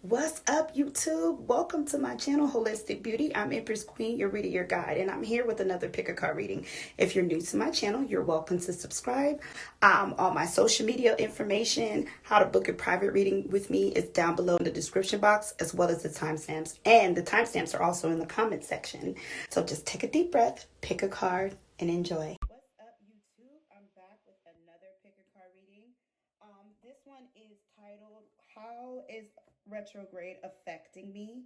What's up, YouTube? Welcome to my channel, Holistic Beauty. I'm Empress Queen, your reader, your guide, and I'm here with another pick a card reading. If you're new to my channel, you're welcome to subscribe. All my social media information, how to book a private reading with me is down below in the description box, as well as the timestamps. And the timestamps are also in the comment section. So just take a deep breath, pick a card, and enjoy. What's up, YouTube? I'm back with another pick a card reading. This one is titled, How is Retrograde Affecting Me?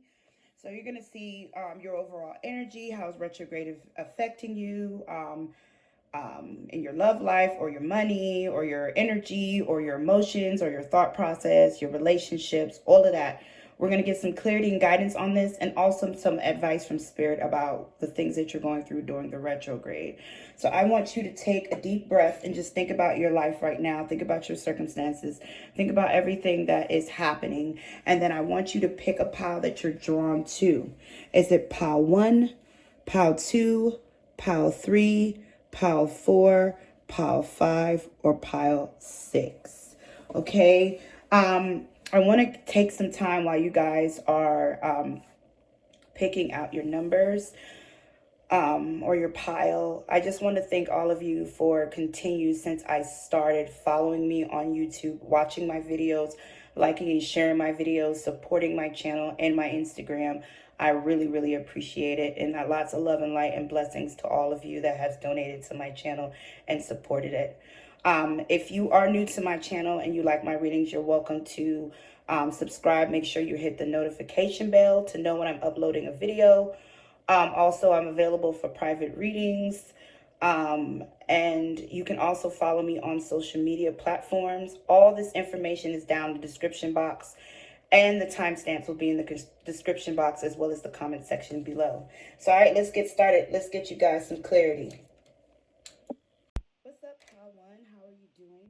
So you're going to see your overall energy, how is retrograde affecting you in your love life, or your money, or your energy, or your emotions, or your thought process, your relationships, all of that. We're going to get some clarity and guidance on this, and also some advice from Spirit about the things that you're going through during the retrograde. So I want you to take a deep breath and just think about your life right now. Think about your circumstances. Think about everything that is happening. And then I want you to pick a pile that you're drawn to. Is it pile 1, pile 2, pile 3, pile 4, pile 5, or pile 6? Okay. I want to take some time while you guys are picking out your numbers or your pile. I just want to thank all of you for continued since I started following me on YouTube, watching my videos, liking and sharing my videos, supporting my channel and my Instagram. I really, really appreciate it. And lots of love and light and blessings to all of you that have donated to my channel and supported it. If you are new to my channel and you like my readings, you're welcome to subscribe. Make sure you hit the notification bell to know when I'm uploading a video. Also, I'm available for private readings. And you can also follow me on social media platforms. All this information is down in the description box, and the timestamps will be in the description box as well as the comment section below. So, all right, let's get started. Let's get you guys some clarity. What's up, pile 1? How are you doing?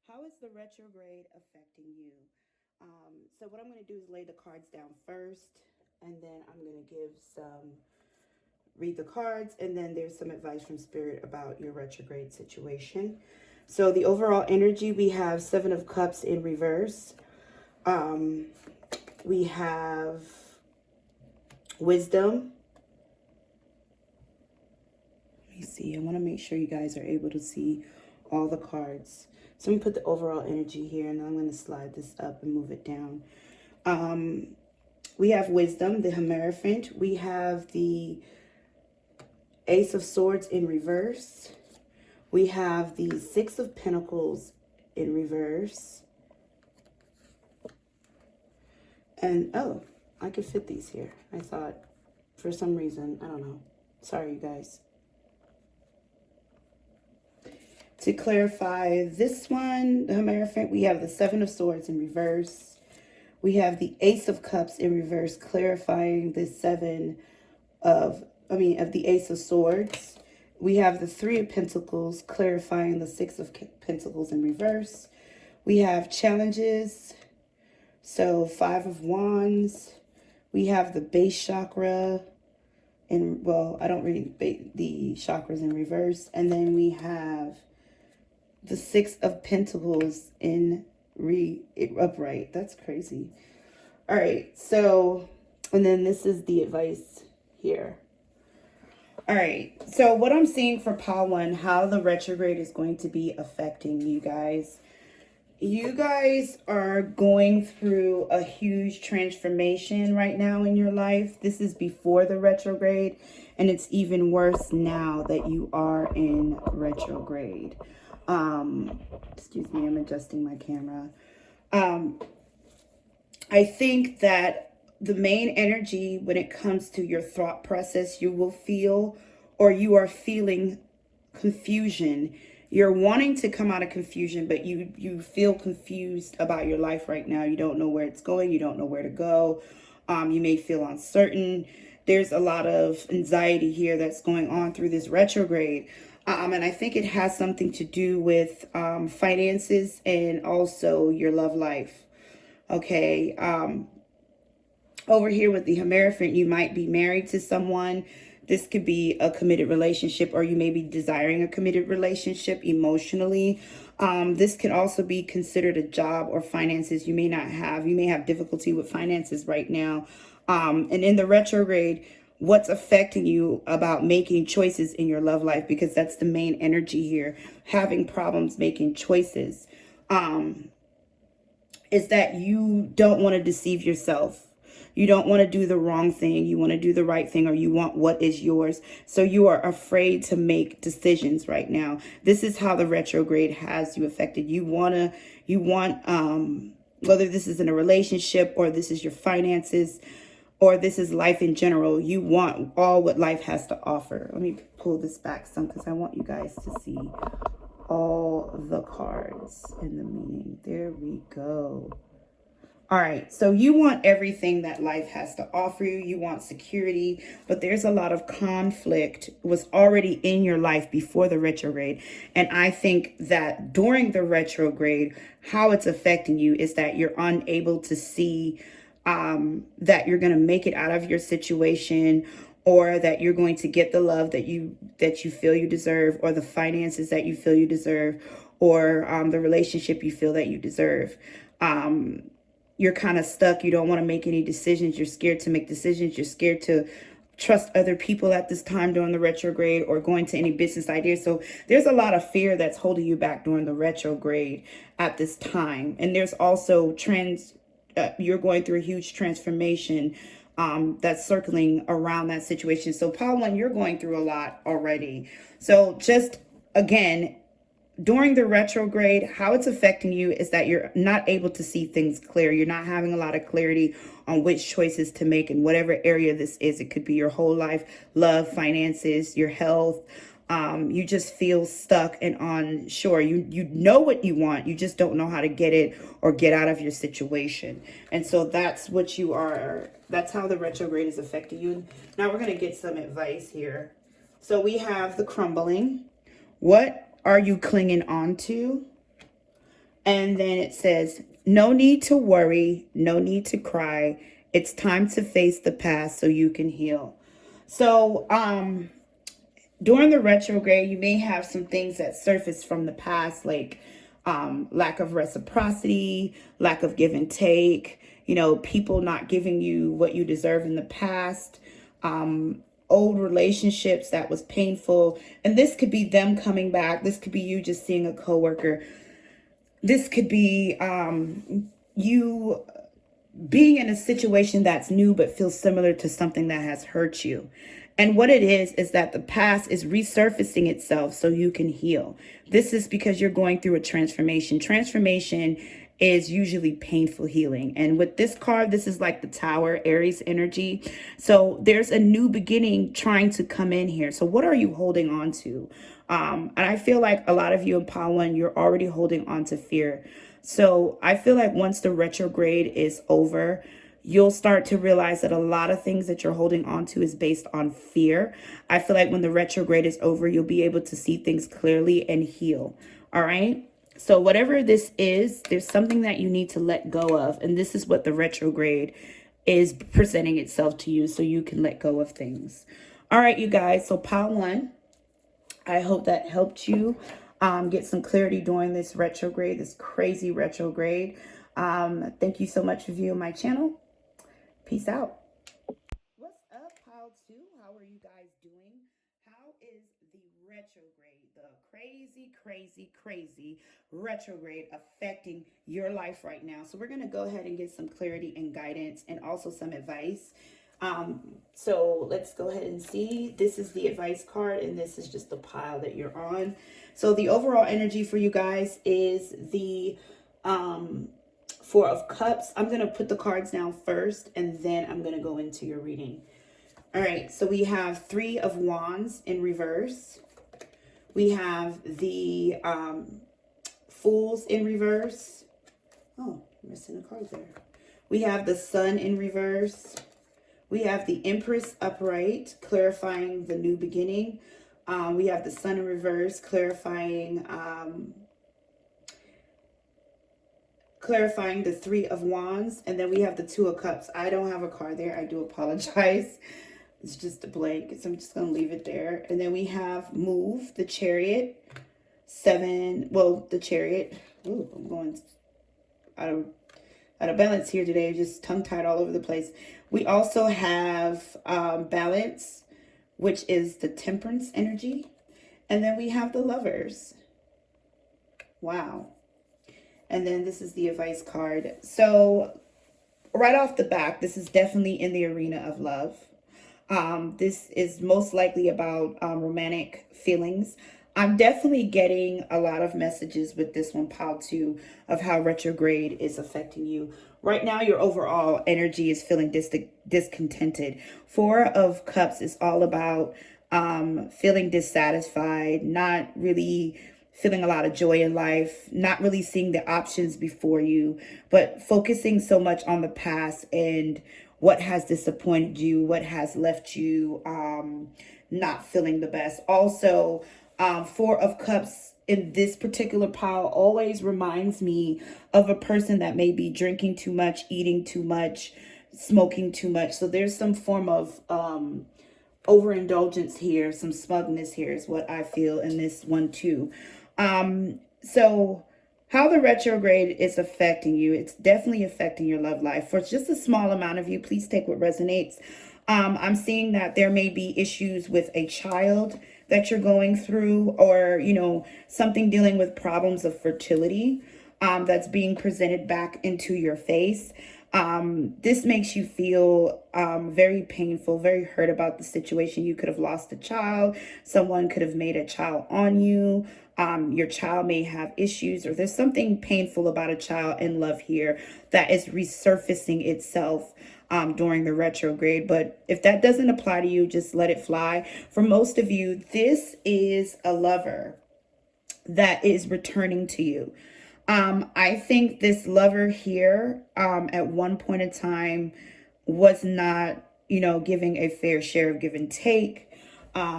How is the retrograde affecting you? So what I'm going to do is lay the cards down first, and then I'm going to read the cards, and then there's some advice from Spirit about your retrograde situation. So the overall energy, we have 7 of Cups in reverse. We have Wisdom. Let me see. I want to make sure you guys are able to see all the cards. So I'm going to put the overall energy here, and I'm going to slide this up and move it down. We have Wisdom, the Hierophant. We have the Ace of Swords in reverse. We have the 6 of Pentacles in reverse. And, oh, I could fit these here. I thought, for some reason, I don't know. Sorry, you guys. To clarify this one, the Hierophant, we have the 7 of Swords in reverse. We have the Ace of Cups in reverse, clarifying the the Ace of Swords. We have the 3 of Pentacles, clarifying the 6 of Pentacles in reverse. We have challenges, so 5 of Wands. We have the base chakra, and well, I don't read the chakras in reverse. And then we have the 6 of Pentacles in upright. That's crazy. All right, so, and then this is the advice here. All right, so what I'm seeing for pile 1, how the retrograde is going to be affecting you guys. You guys are going through a huge transformation right now in your life. This is before the retrograde, and it's even worse now that you are in retrograde. Excuse me, I'm adjusting my camera. I think that the main energy when it comes to your thought process, you will feel, or you are feeling, confusion. You're wanting to come out of confusion, but you feel confused about your life right now. You don't know where it's going. You don't know where to go. You may feel uncertain. There's a lot of anxiety here that's going on through this retrograde. And I think it has something to do with finances and also your love life. Okay. Over here with the Hierophant, you might be married to someone. This could be a committed relationship, or you may be desiring a committed relationship emotionally. This can also be considered a job or finances you may not have. You may have difficulty with finances right now. And in the retrograde, what's affecting you about making choices in your love life, because that's the main energy here, having problems making choices, is that you don't want to deceive yourself. You don't want to do the wrong thing. You want to do the right thing, or you want what is yours. So you are afraid to make decisions right now. This is how the retrograde has you affected. You want, whether this is in a relationship, or this is your finances, or this is life in general, you want all what life has to offer. Let me pull this back some, because I want you guys to see all the cards and the meaning. There we go. All right, so you want everything that life has to offer you. You want security, but there's a lot of conflict was already in your life before the retrograde. And I think that during the retrograde, how it's affecting you is that you're unable to see that you're going to make it out of your situation, or that you're going to get the love that you feel you deserve, or the finances that you feel you deserve, or the relationship you feel that you deserve. You're kind of stuck. You don't want to make any decisions. You're scared to make decisions. You're scared to trust other people at this time during the retrograde, or going to any business ideas. So there's a lot of fear that's holding you back during the retrograde at this time. And there's also you're going through a huge transformation that's circling around that situation. So Pile 1, you're going through a lot already. So just again, during the retrograde, how it's affecting you is that you're not able to see things clear. You're not having a lot of clarity on which choices to make in whatever area this is. It could be your whole life, love, finances, your health. You just feel stuck and unsure. You know what you want. You just don't know how to get it or get out of your situation. And so that's what you are. That's how the retrograde is affecting you. Now we're going to get some advice here. So we have the crumbling. What are you clinging on to? And then it says, no need to worry, no need to cry. It's time to face the past so you can heal. So during the retrograde, you may have some things that surface from the past, like lack of reciprocity, lack of give and take, people not giving you what you deserve in the past, old relationships that was painful. And this could be them coming back. This could be you just seeing a coworker. This could be you being in a situation that's new but feels similar to something that has hurt you. And what it is that the past is resurfacing itself so you can heal. This is because you're going through a transformation. Transformation is usually painful healing. And with this card, this is like the Tower, Aries energy. So there's a new beginning trying to come in here. So what are you holding on to? And I feel like a lot of you in Pile 1, you're already holding on to fear. So I feel like once the retrograde is over, you'll start to realize that a lot of things that you're holding on to is based on fear. I feel like when the retrograde is over, you'll be able to see things clearly and heal. All right. So whatever this is, there's something that you need to let go of. And this is what the retrograde is presenting itself to you, so you can let go of things. All right, you guys. So Pile 1, I hope that helped you get some clarity during this retrograde, this crazy retrograde. Thank you so much for viewing my channel. Peace out. What's up, Pile 2? How are you guys doing? How is the retrograde, the crazy retrograde affecting your life right now? So we're going to go ahead and get some clarity and guidance, and also some advice. So let's go ahead and see. This is the advice card, and this is just the pile that you're on. So the overall energy for you guys is the Four of Cups. I'm going to put the cards down first, and then I'm going to go into your reading. All right, so we have Three of Wands in reverse. We have the Fools in reverse. Oh, I'm missing a card there. We have the Sun in reverse. We have the Empress upright, clarifying the new beginning. We have the Sun in reverse, clarifying the Three of Wands. And then we have the Two of Cups. I don't have a card there. I do apologize. It's just a blank, so I'm just going to leave it there. And then we have move, the chariot, 7, well, the chariot. Ooh, I'm going out of balance here today, just tongue-tied all over the place. We also have balance, which is the temperance energy. And then we have the lovers. Wow. And then this is the advice card. So right off the bat, this is definitely in the arena of love. This is most likely about romantic feelings. I'm definitely getting a lot of messages with this one, pile 2, of how retrograde is affecting you. Right now, your overall energy is feeling discontented. 4 of Cups is all about feeling dissatisfied, not really feeling a lot of joy in life, not really seeing the options before you, but focusing so much on the past and what has disappointed you, what has left you not feeling the best. Also, 4 of Cups in this particular pile always reminds me of a person that may be drinking too much, eating too much, smoking too much. So there's some form of overindulgence here, some smugness here is what I feel in this one too. So how the retrograde is affecting you, it's definitely affecting your love life. For just a small amount of you, please take what resonates. I'm seeing that there may be issues with a child that you're going through, or, you know, something dealing with problems of fertility that's being presented back into your face. This makes you feel very painful, very hurt about the situation. You could have lost a child. Someone could have made a child on you. Your child may have issues, or there's something painful about a child in love here that is resurfacing itself during the retrograde. But if that doesn't apply to you, just let it fly. For most of you, this is a lover that is returning to you. I think this lover here at one point in time was not, you know, giving a fair share of give and take. What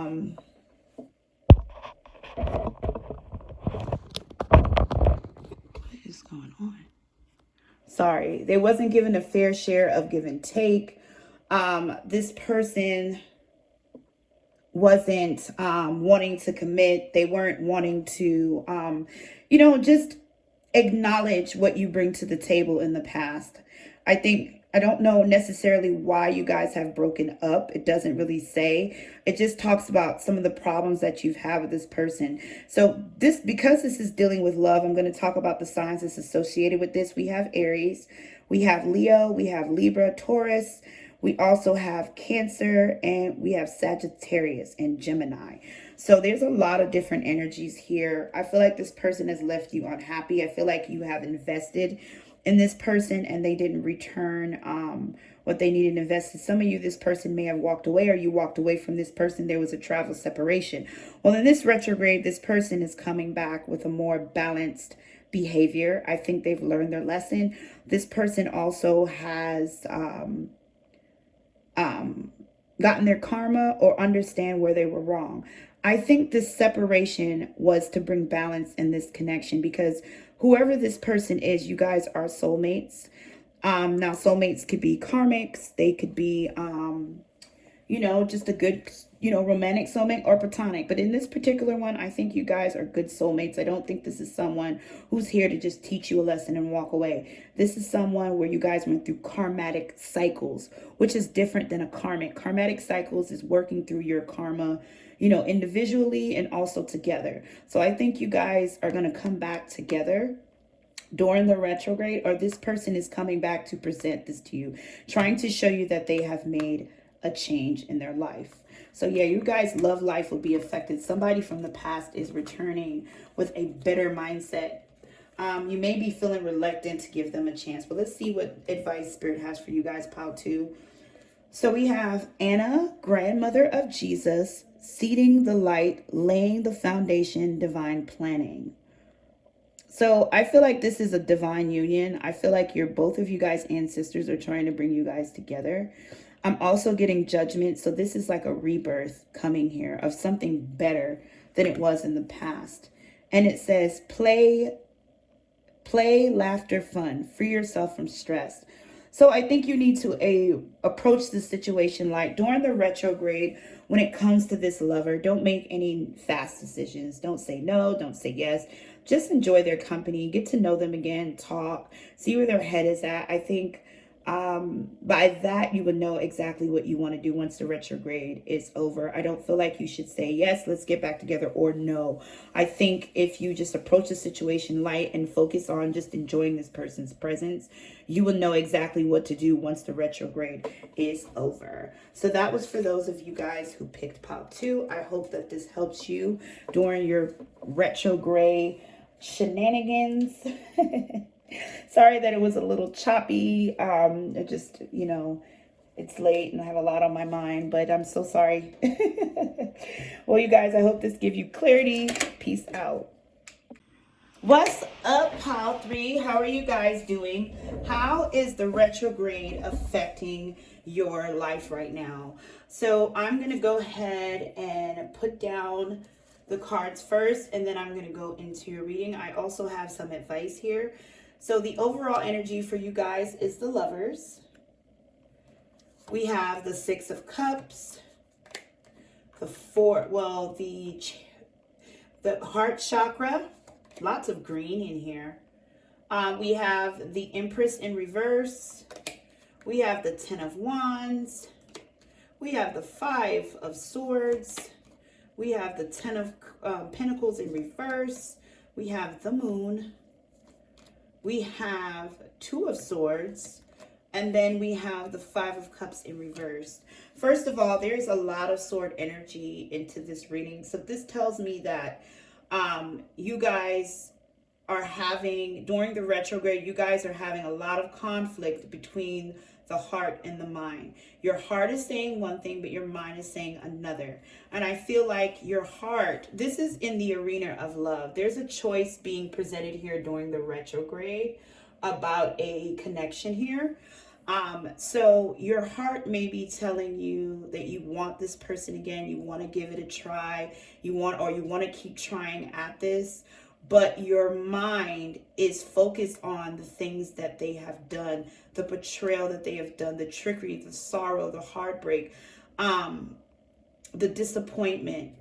is going on? Sorry, they wasn't given a fair share of give and take. This person wasn't wanting to commit. They weren't wanting to, you know, just acknowledge what you bring to the table in the past. I don't know necessarily why you guys have broken up. It doesn't really say. It just talks about some of the problems that you've had with this person. So because this is dealing with love, I'm going to talk about the signs that's associated with this. We have Aries, we have Leo, we have Libra, Taurus. We also have Cancer, and we have Sagittarius and Gemini. So there's a lot of different energies here. I feel like this person has left you unhappy. I feel like you have invested in this person and they didn't return what they needed invested. Some of you, this person may have walked away, or you walked away from this person. There was a travel separation. Well, in this retrograde, this person is coming back with a more balanced behavior. I think they've learned their lesson. This person also has gotten their karma, or understand where they were wrong. I think this separation was to bring balance in this connection, because whoever this person is, you guys are soulmates. Now, soulmates could be karmics. They could be, you know, just a good, you know, romantic soulmate, or platonic. But in this particular one, I think you guys are good soulmates. I don't think this is someone who's here to just teach you a lesson and walk away. This is someone where you guys went through karmatic cycles, which is different than a karmic. Karmatic cycles is working through your karma, you know, individually and also together. So I think you guys are going to come back together during the retrograde, or this person is coming back to present this to you, trying to show you that they have made a change in their life. So yeah, you guys' love life will be affected. Somebody from the past is returning with a better mindset. You may be feeling reluctant to give them a chance, but let's see what advice Spirit has for you guys, pile 2. So we have Anna, grandmother of Jesus, seeding the light, laying the foundation, divine planning. So I feel like this is a divine union. I feel like both of you guys' ancestors are trying to bring you guys together. I'm also getting judgment. So this is like a rebirth coming here of something better than it was in the past. And it says, play, laughter, fun, free yourself from stress. So I think you need to approach the situation like during the retrograde. When it comes to this lover, don't make any fast decisions. Don't say no, don't say yes. Just enjoy their company, get to know them again, talk, see where their head is at. I think by that you would know exactly what you want to do once the retrograde is over. I don't feel like you should say yes, let's get back together, or no. I think if you just approach the situation light and focus on just enjoying this person's presence, you will know exactly what to do once the retrograde is over. So that was for those of you guys who picked pop 2. I hope that this helps you during your retrograde shenanigans. Sorry that it was a little choppy. It just, you know, it's late and I have a lot on my mind, but I'm so sorry. Well, you guys, I hope this gives you clarity. Peace out. What's up, pile 3? How are you guys doing? How is the retrograde affecting your life right now? So I'm going to go ahead and put down the cards first, and then I'm going to go into your reading. I also have some advice here. So the overall energy for you guys is the Lovers. We have the 6 of Cups, the heart chakra, lots of green in here. We have the Empress in reverse. We have the 10 of Wands. We have the 5 of Swords. We have the 10 of Pentacles in reverse. We have the Moon. We have 2 of Swords, and then we have the 5 of Cups in reverse. First of all, there's a lot of sword energy into this reading. So this tells me that you guys are having, during the retrograde, you guys are having a lot of conflict between the heart and the mind. Your heart is saying one thing, but your mind is saying another. And I feel like your heart, this is in the arena of love. There's a choice being presented here during the retrograde about a connection here. So your heart may be telling you that you want this person again, you want to give it a try, you want to keep trying at this. But your mind is focused on the things that they have done, the betrayal that they have done, the trickery, the sorrow, the heartbreak, the disappointment.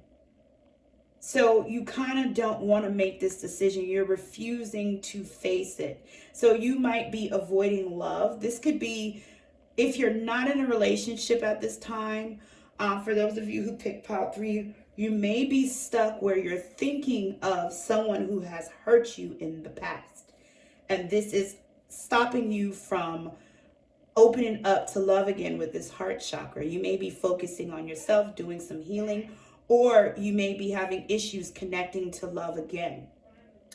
So you kind of don't want to make this decision. You're refusing to face it. So you might be avoiding love. This could be, if you're not in a relationship at this time, for those of you who picked pile 3, you may be stuck where you're thinking of someone who has hurt you in the past. And this is stopping you from opening up to love again with this heart chakra. You may be focusing on yourself, doing some healing, or you may be having issues connecting to love again.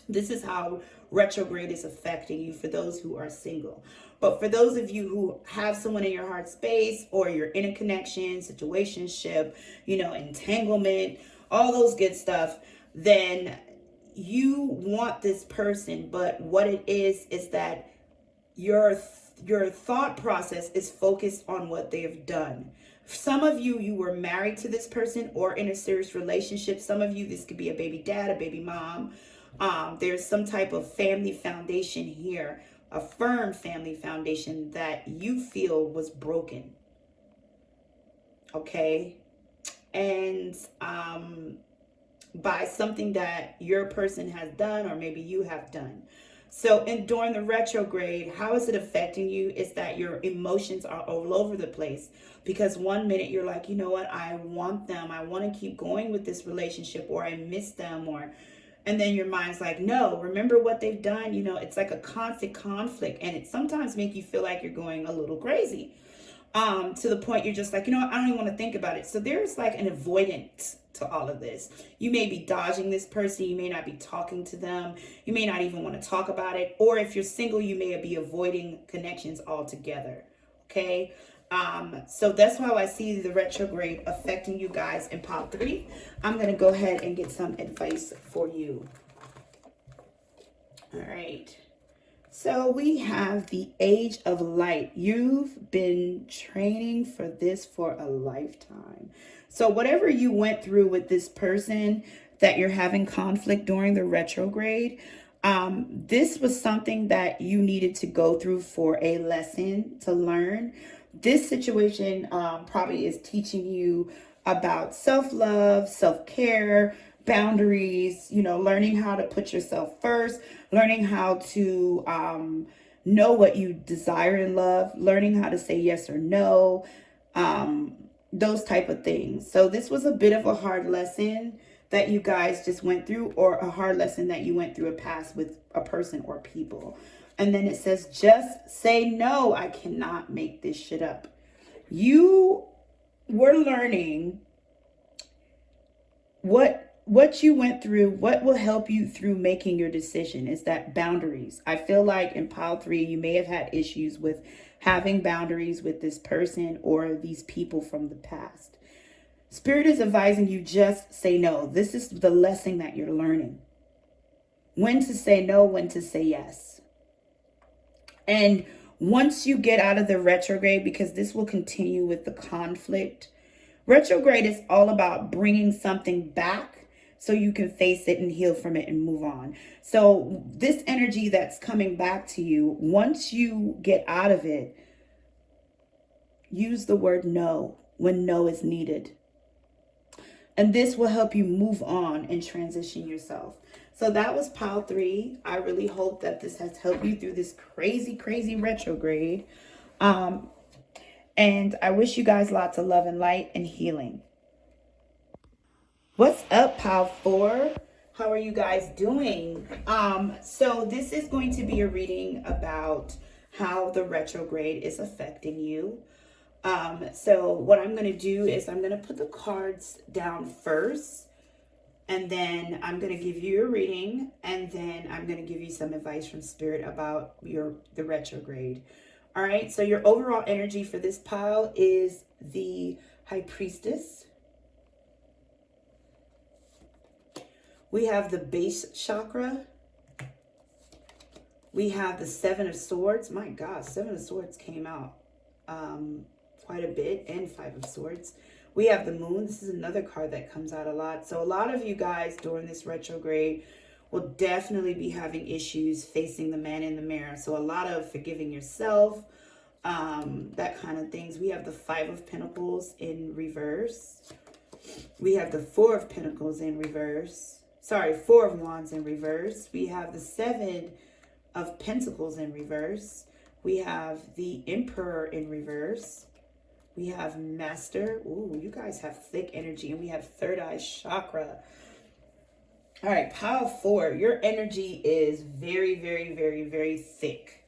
This is how retrograde is affecting you for those who are single. But for those of you who have someone in your heart space, or you're in a connection, situationship, you know, entanglement, all those good stuff, then you want this person. But what it is that your thought process is focused on what they have done. Some of you, you were married to this person or in a serious relationship. Some of you, this could be a baby dad, a baby mom. There's some type of family foundation here, a firm family foundation that you feel was broken. Okay. And by something that your person has done, or maybe you have done. So during the retrograde, how is it affecting you is that your emotions are all over the place. Because one minute you're like, you know what, I want them, I want to keep going with this relationship, or I miss them, and then your mind's like, no, remember what they've done. You know, it's like a constant conflict, and it sometimes make you feel like you're going a little crazy, to the point you're just like, you know what, I don't even want to think about it. So there's like an avoidance to all of this. You may be dodging this person. You may not be talking to them. You may not even want to talk about it. Or if you're single, you may be avoiding connections altogether. Okay. So that's how I see the retrograde affecting you guys in pile 3. I'm going to go ahead and get some advice for you. All right. So we have the Age of Light. You've been training for this for a lifetime. So whatever you went through with this person that you're having conflict during the retrograde, This was something that you needed to go through for a lesson to learn. This situation probably is teaching you about self-love, self-care, boundaries, you know, learning how to put yourself first, learning how to know what you desire in love, learning how to say yes or no, those type of things. So this was a bit of a hard lesson that you guys just went through, or a hard lesson that you went through a past with a person or people. And then it says, just say no. I cannot make this shit up. You were learning what you went through, what will help you through making your decision is that boundaries. I feel like in pile 3, you may have had issues with having boundaries with this person or these people from the past. Spirit is advising you just say no. This is the lesson that you're learning. When to say no, when to say yes. And once you get out of the retrograde, because this will continue with the conflict, retrograde is all about bringing something back so you can face it and heal from it and move on. So this energy that's coming back to you, once you get out of it, use the word no when no is needed. And this will help you move on and transition yourself. So that was pile 3. I really hope that this has helped you through this crazy, crazy retrograde. And I wish you guys lots of love and light and healing. What's up, pile 4? How are you guys doing? So this is going to be a reading about how the retrograde is affecting you. So what I'm going to do is I'm going to put the cards down first, and then I'm going to give you a reading, and then I'm going to give you some advice from Spirit about the retrograde. All right, so your overall energy for this pile is the High Priestess. We have the base chakra. We have the 7 of Swords. My God, 7 of Swords came out quite a bit, and 5 of Swords. We have the Moon. This is another card that comes out a lot. So a lot of you guys during this retrograde will definitely be having issues facing the man in the mirror. So a lot of forgiving yourself, that kind of things. We have the 5 of Pentacles in reverse. We have the 4 of Pentacles in reverse. Sorry, 4 of Wands in reverse. We have the 7 of Pentacles in reverse. We have the Emperor in reverse. We have Master. Ooh, you guys have thick energy. And we have Third Eye Chakra. All right, pile 4. Your energy is very, very, very, very thick.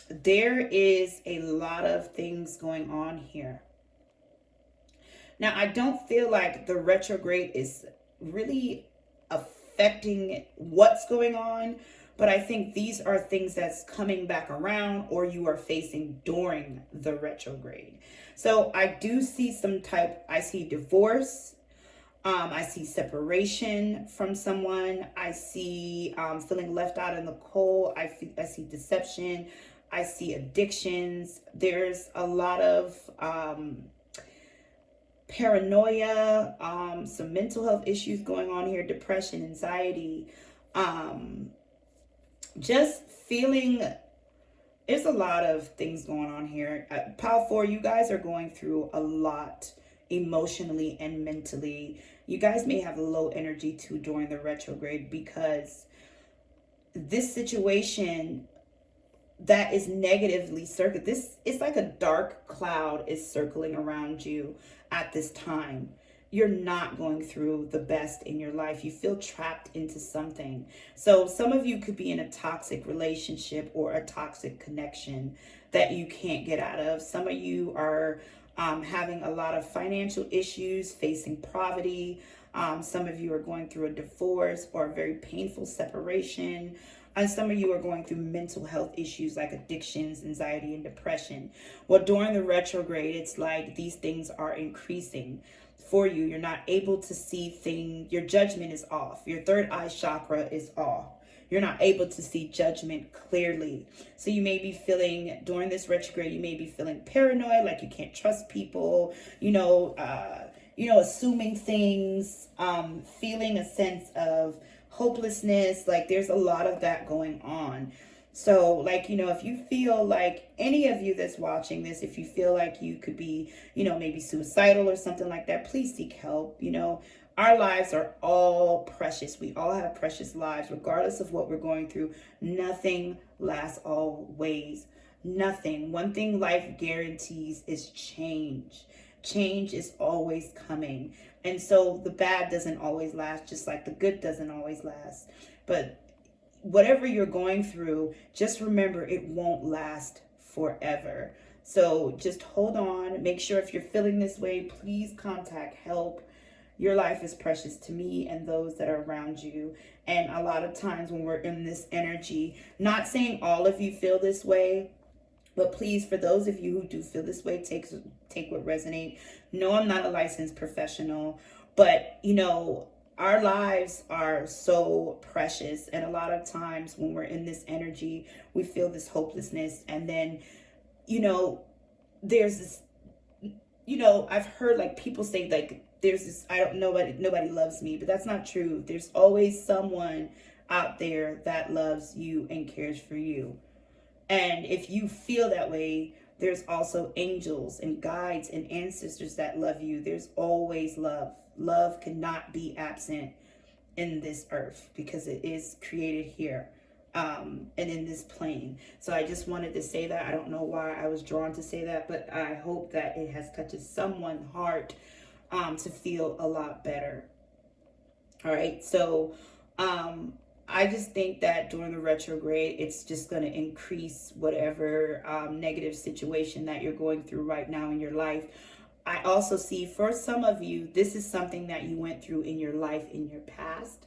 There is a lot of things going on here. Now, I don't feel like the retrograde is really affecting what's going on, but I think these are things that's coming back around or you are facing during the retrograde. So I do see I see divorce. I see separation from someone. I see feeling left out in the cold. I see deception. I see addictions. There's a lot of paranoia, some mental health issues going on here, depression, anxiety, just feeling, there's a lot of things going on here. Pile 4, you guys are going through a lot emotionally and mentally. You guys may have low energy too during the retrograde because this situation that is negatively circled, it's like a dark cloud is circling around you at this time. You're not going through the best in your life. You feel trapped into something. So some of you could be in a toxic relationship or a toxic connection that you can't get out of. Some of you are having a lot of financial issues, facing poverty. Some of you are going through a divorce or a very painful separation. And some of you are going through mental health issues like addictions, anxiety, and depression. Well, during the retrograde, it's like these things are increasing for you. You're not able to see things. Your judgment is off. Your third eye chakra is off. You're not able to see judgment clearly. So you may be feeling, during this retrograde, you may be feeling paranoid, like you can't trust people, assuming things, feeling a sense of hopelessness. Like there's a lot of that going on. So like, you know, if you feel like, any of you that's watching this, if you feel like you could be, you know, maybe suicidal or something like that, please seek help. You know, our lives are all precious. We all have precious lives, regardless of what we're going through. Nothing lasts always. Nothing. One thing life guarantees is change. Change is always coming. And so the bad doesn't always last, just like the good doesn't always last. But whatever you're going through, just remember it won't last forever. So just hold on. Make sure if you're feeling this way, please contact help. Your life is precious to me and those that are around you. And a lot of times when we're in this energy, not saying all of you feel this way, but please, for those of you who do feel this way, take what resonates. No, I'm not a licensed professional, but you know, our lives are so precious. And a lot of times when we're in this energy, we feel this hopelessness. And then, you know, there's this, you know, I've heard like people say like, there's this, I don't know, nobody loves me, but that's not true. There's always someone out there that loves you and cares for you. And if you feel that way, there's also angels and guides and ancestors that love you. There's always love. Love cannot be absent in this earth because it is created here and in this plane. So I just wanted to say that. I don't know why I was drawn to say that, but I hope that it has touched someone's heart to feel a lot better. All right. So I just think that during the retrograde, it's just going to increase whatever negative situation that you're going through right now in your life. I also see for some of you, this is something that you went through in your life in your past,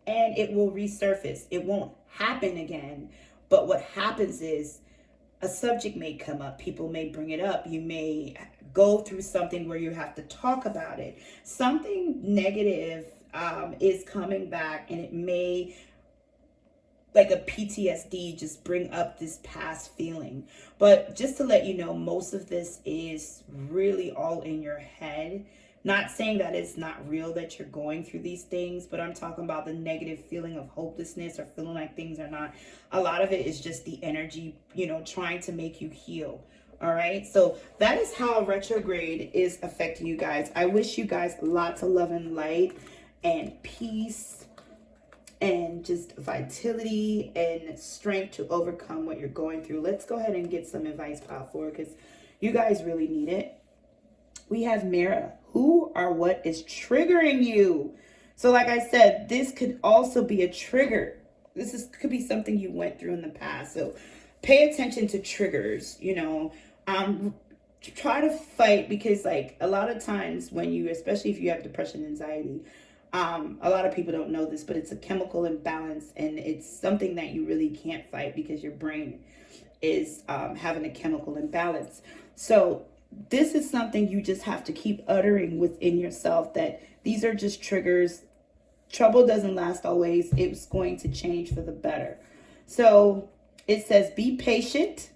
and it will resurface. It won't happen again. But what happens is a subject may come up. People may bring it up. You may go through something where you have to talk about it. Something negative is coming back, and it may, like a PTSD, just bring up this past feeling. But just to let you know, most of this is really all in your head. Not saying that it's not real that you're going through these things, but I'm talking about the negative feeling of hopelessness or feeling like things are not. A lot of it is just the energy, you know, trying to make you heal. All right. So that is how retrograde is affecting you guys. I wish you guys lots of love and light and peace and just vitality and strength to overcome what you're going through. Let's go ahead and get some advice piled for, because you guys really need it. We have Mara. Who or what is triggering you? So like I said, this could also be a trigger. Could be something you went through in the past. So pay attention to triggers, you know. Try to fight, because like a lot of times when you, especially if you have depression, anxiety, a lot of people don't know this, but it's a chemical imbalance, and it's something that you really can't fight because your brain is having a chemical imbalance. So this is something you just have to keep uttering within yourself, that these are just triggers. Trouble doesn't last always. It's going to change for the better. So it says, be patient.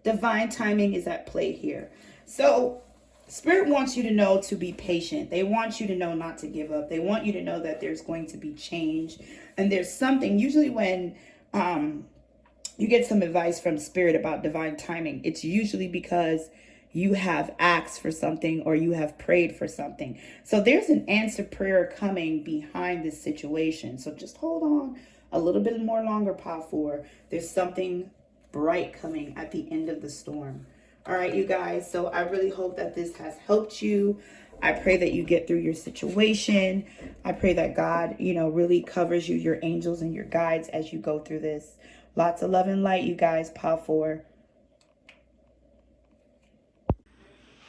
Divine timing is at play here. So Spirit wants you to know to be patient. They want you to know not to give up. They want you to know that there's going to be change. And there's something, usually when you get some advice from Spirit about divine timing, it's usually because you have asked for something or you have prayed for something. So there's an answered prayer coming behind this situation. So just hold on a little bit more longer, Pile 4. There's something bright coming at the end of the storm. All right, you guys. So I really hope that this has helped you. I pray that you get through your situation. I pray that God, you know, really covers you, your angels and your guides as you go through this. Lots of love and light, you guys. Pile 4.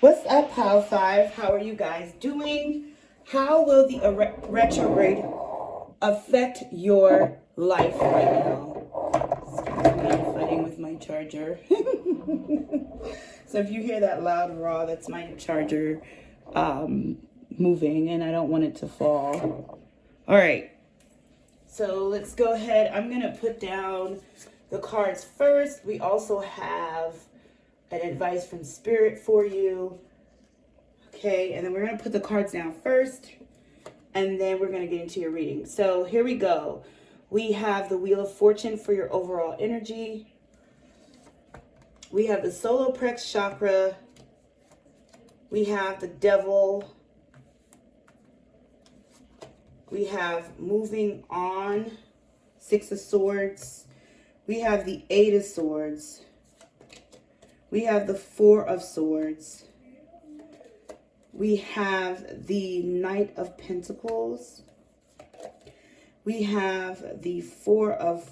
What's up, Pile 5? How are you guys doing? How will the retrograde affect your life right now? Excuse me, I'm fighting with my charger. So if you hear that loud raw, that's my charger moving, and I don't want it to fall. All right. So let's go ahead. I'm going to put down the cards first. We also have an advice from Spirit for you. Okay, and then we're going to put the cards down first, and then we're going to get into your reading. So here we go. We have the Wheel of Fortune for your overall energy. We have the solar plex chakra. We have the Devil. We have moving on, Six of Swords. We have the Eight of Swords. We have the Four of Swords. We have the Knight of Pentacles. We have the Four of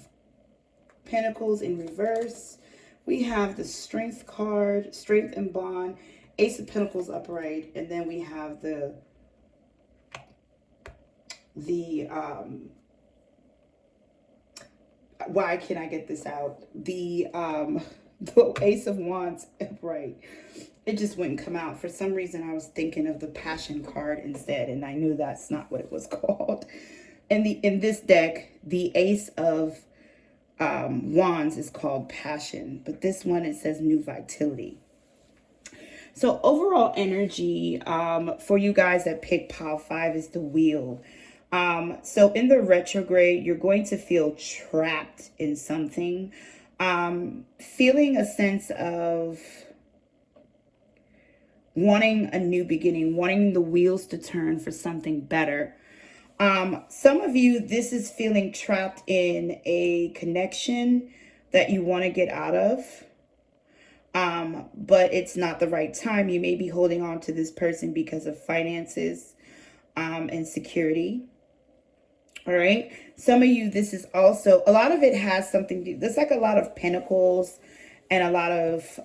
Pentacles in reverse. We have the Strength card, Strength and Bond, Ace of Pentacles upright, and then we have the why can't I get this out? The Ace of Wands upright. It just wouldn't come out. For some reason, I was thinking of the Passion card instead, and I knew that's not what it was called. In this deck, the Ace of Wands is called Passion, but this one, it says New Vitality. So overall energy for you guys that pick pile 5 is the Wheel. So in the retrograde, you're going to feel trapped in something, feeling a sense of wanting a new beginning, wanting the wheels to turn for something better. Some of you, this is feeling trapped in a connection that you want to get out of, but it's not the right time. You may be holding on to this person because of finances and security. All right. Some of you, this is also, a lot of it has something to do, there's like a lot of pentacles and a lot of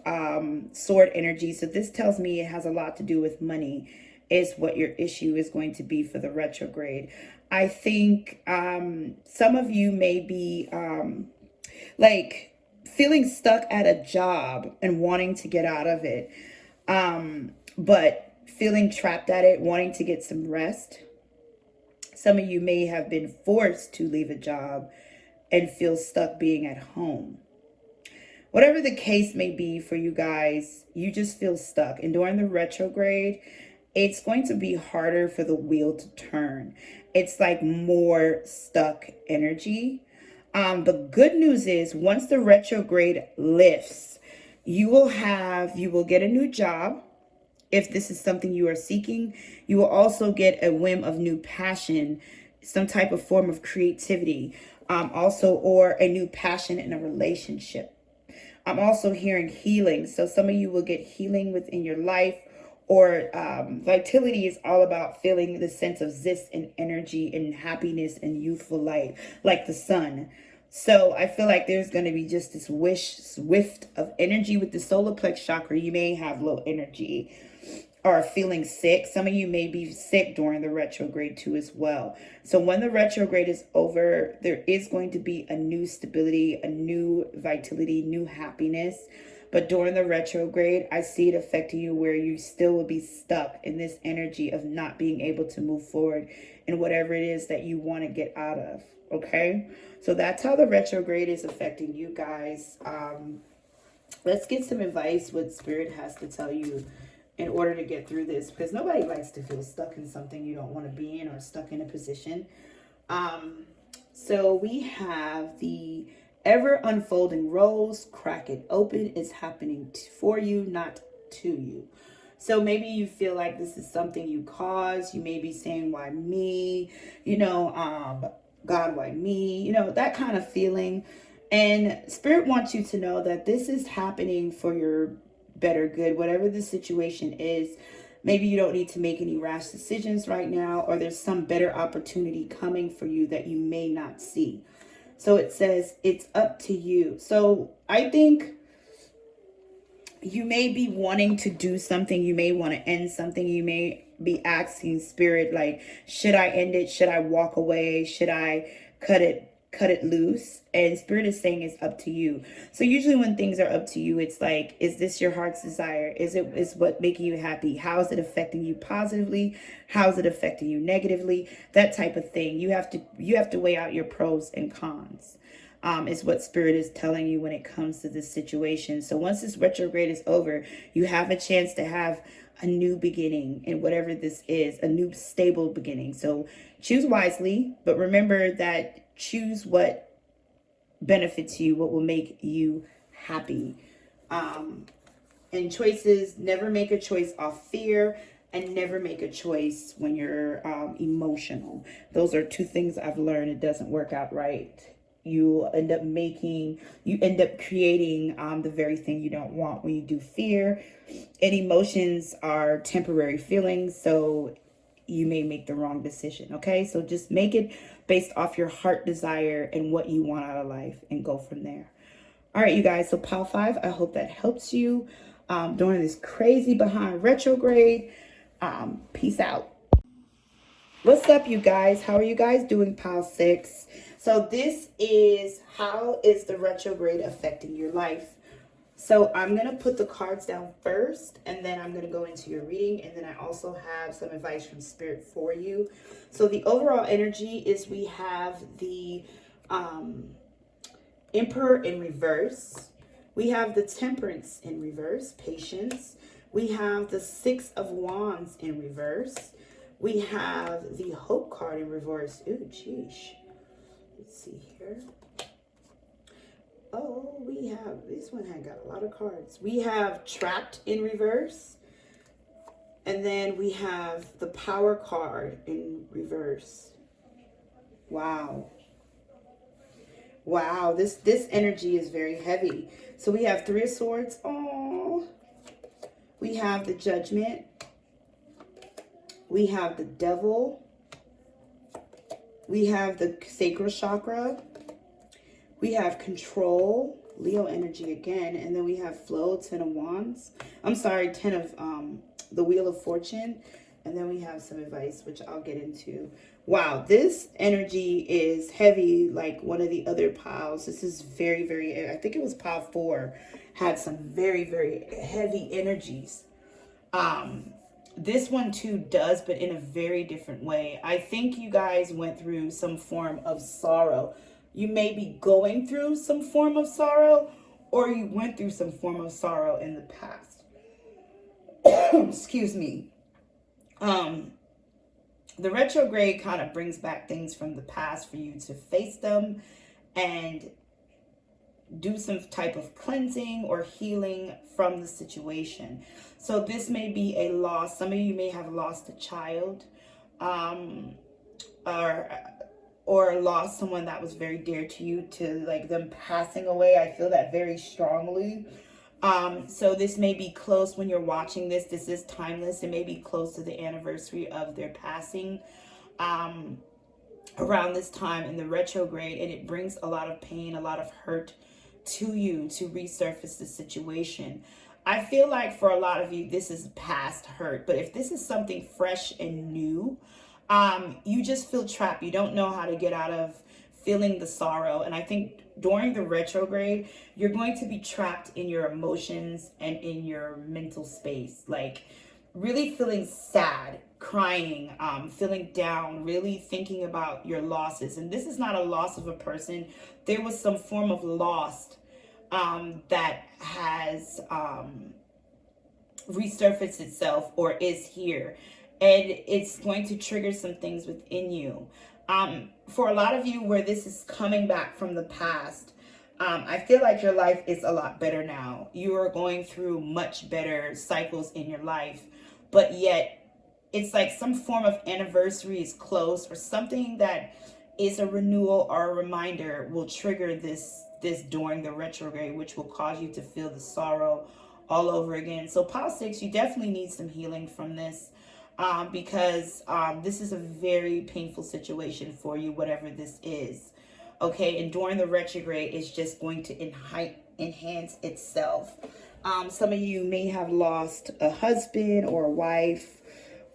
sword energy. So this tells me it has a lot to do with money is what your issue is going to be for the retrograde. I think some of you may be like feeling stuck at a job and wanting to get out of it, but feeling trapped at it, wanting to get some rest. Some of you may have been forced to leave a job and feel stuck being at home. Whatever the case may be for you guys, you just feel stuck. And during the retrograde, it's going to be harder for the wheel to turn. It's like more stuck energy. The good news is once the retrograde lifts, you will get a new job. If this is something you are seeking, you will also get a whim of new passion, some type of form of creativity, or a new passion in a relationship. I'm also hearing healing. So some of you will get healing within your life, or vitality is all about feeling the sense of zest and energy and happiness and youthful light, like the sun. So I feel like there's going to be just this swift of energy with the solar plex chakra. You may have low energy or feeling sick. Some of you may be sick during the retrograde too as well. So when the retrograde is over, there is going to be a new stability, a new vitality, new happiness. But during the retrograde, I see it affecting you where you still will be stuck in this energy of not being able to move forward in whatever it is that you want to get out of. Okay, so that's how the retrograde is affecting you guys. Let's get some advice what Spirit has to tell you in order to get through this, because nobody likes to feel stuck in something you don't want to be in or stuck in a position. So we have the ever unfolding rose. Crack it open. It's happening for you, not to you. So maybe you feel like this is something you caused. You may be saying, why me? God, why me? That kind of feeling. And Spirit wants you to know that this is happening for your better good. Whatever the situation is, maybe you don't need to make any rash decisions right now, or there's some better opportunity coming for you that you may not see. So it says it's up to you. So I think you may be wanting to do something. You may want to end something. You may be asking Spirit, like, should I end it? Should I walk away? Should I cut it loose? And Spirit is saying it's up to you. So usually when things are up to you, it's like, is this your heart's desire? Is what making you happy? How is it affecting you positively? How is it affecting you negatively? That type of thing. You have to weigh out your pros and cons. is what Spirit is telling you when it comes to this situation. So once this retrograde is over, you have a chance to have a new beginning in whatever this is, a new stable beginning. So choose wisely, but remember that choose what benefits you, what will make you happy. And choices, never make a choice off fear, and never make a choice when you're emotional. Those are two things I've learned. It doesn't work out right. You end up creating the very thing you don't want when you do fear. And emotions are temporary feelings, so you may make the wrong decision. Okay, so just make it based off your heart desire and what you want out of life, and go from there. All right, you guys, so pile 5, I hope that helps you during this crazy behind retrograde. Peace out. What's up, you guys? How are you guys doing, pile 6? So this is how is the retrograde affecting your life. So I'm going to put the cards down first, and then I'm going to go into your reading, and then I also have some advice from Spirit for you. So the overall energy is we have the Emperor in reverse. We have the Temperance in reverse, patience. We have the 6 of Wands in reverse. We have the Hope card in reverse. Ooh, geesh. Let's see here. Oh, we have, this one had got a lot of cards. We have Trapped in reverse. And then we have the Power card in reverse. Wow. Wow, this energy is very heavy. So we have 3 of Swords. Oh, we have the Judgment. We have the Devil. We have the Sacral Chakra. We have Control, Leo energy again. And then we have Flow, 10 of Wands. I'm sorry, 10 of the Wheel of Fortune. And then we have some advice, which I'll get into. Wow, this energy is heavy like one of the other piles. This is very, very, I think it was pile 4, had some very, very heavy energies. This one too does, but in a very different way. I think you guys went through some form of sorrow. You may be going through some form of sorrow, or you went through some form of sorrow in the past. Excuse me. The retrograde kind of brings back things from the past for you to face them and do some type of cleansing or healing from the situation. So this may be a loss. Some of you may have lost a child, or lost someone that was very dear to you, to like them passing away. I feel that very strongly. So this may be close when you're watching this. This is timeless. It may be close to the anniversary of their passing around this time in the retrograde, and it brings a lot of pain, a lot of hurt to you to resurface the situation. I feel like for a lot of you, this is past hurt, but if this is something fresh and new, you just feel trapped. You don't know how to get out of feeling the sorrow. And I think during the retrograde, you're going to be trapped in your emotions and in your mental space, like really feeling sad, crying, feeling down, really thinking about your losses. And this is not a loss of a person. There was some form of loss that has resurfaced itself or is here. And it's going to trigger some things within you. For a lot of you where this is coming back from the past, I feel like your life is a lot better now. You are going through much better cycles in your life, but yet it's like some form of anniversary is close, or something that is a renewal or a reminder will trigger this during the retrograde, which will cause you to feel the sorrow all over again. So pile 6, you definitely need some healing from this. Because this is a very painful situation for you, whatever this is. Okay, and during the retrograde, it's just going to enhance itself. Some of you may have lost a husband or a wife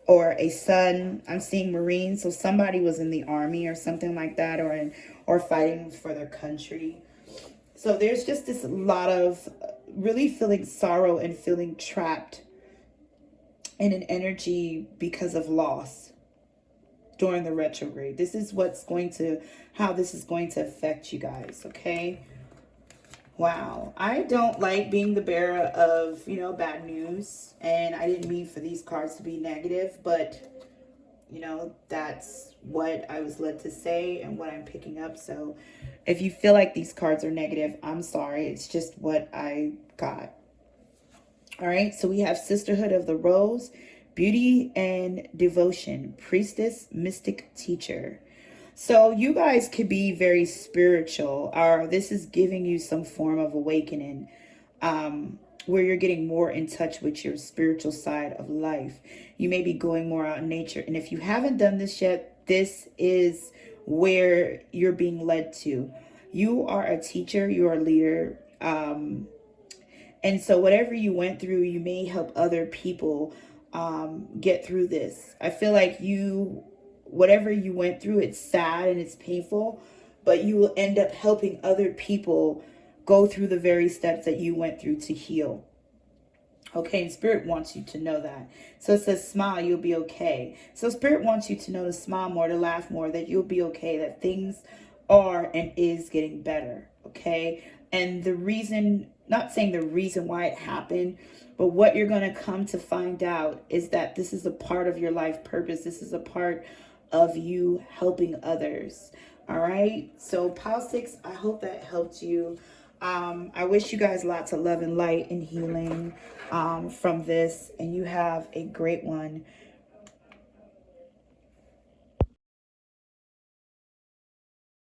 or a son. I'm seeing Marines, so somebody was in the army or something like that, or fighting for their country. So there's just this lot of really feeling sorrow and feeling trapped in an energy because of loss. during the retrograde. This is how this is going to affect you guys, okay? Wow. I don't like being the bearer of, bad news. And I didn't mean for these cards to be negative, but, that's what I was led to say and what I'm picking up. So if you feel like these cards are negative, I'm sorry. It's just what I got. All right. So we have Sisterhood of the Rose, Beauty and Devotion, Priestess, Mystic, Teacher. So you guys could be very spiritual, or this is giving you some form of awakening, where you're getting more in touch with your spiritual side of life. You may be going more out in nature. And if you haven't done this yet, this is where you're being led to. You are a teacher, you're a leader. And so whatever you went through, you may help other people get through this. I feel like whatever you went through, it's sad and it's painful, but you will end up helping other people go through the very steps that you went through to heal. Okay, and Spirit wants you to know that. So it says, smile, you'll be okay. So Spirit wants you to know to smile more, to laugh more, that you'll be okay, that things are and is getting better, okay? And the reason, not saying the reason why it happened, but what you're going to come to find out is that this is a part of your life purpose. This is a part of you helping others. All right. So Pile 6, I hope that helped you. I wish you guys lots of love and light and healing from this. And you have a great one.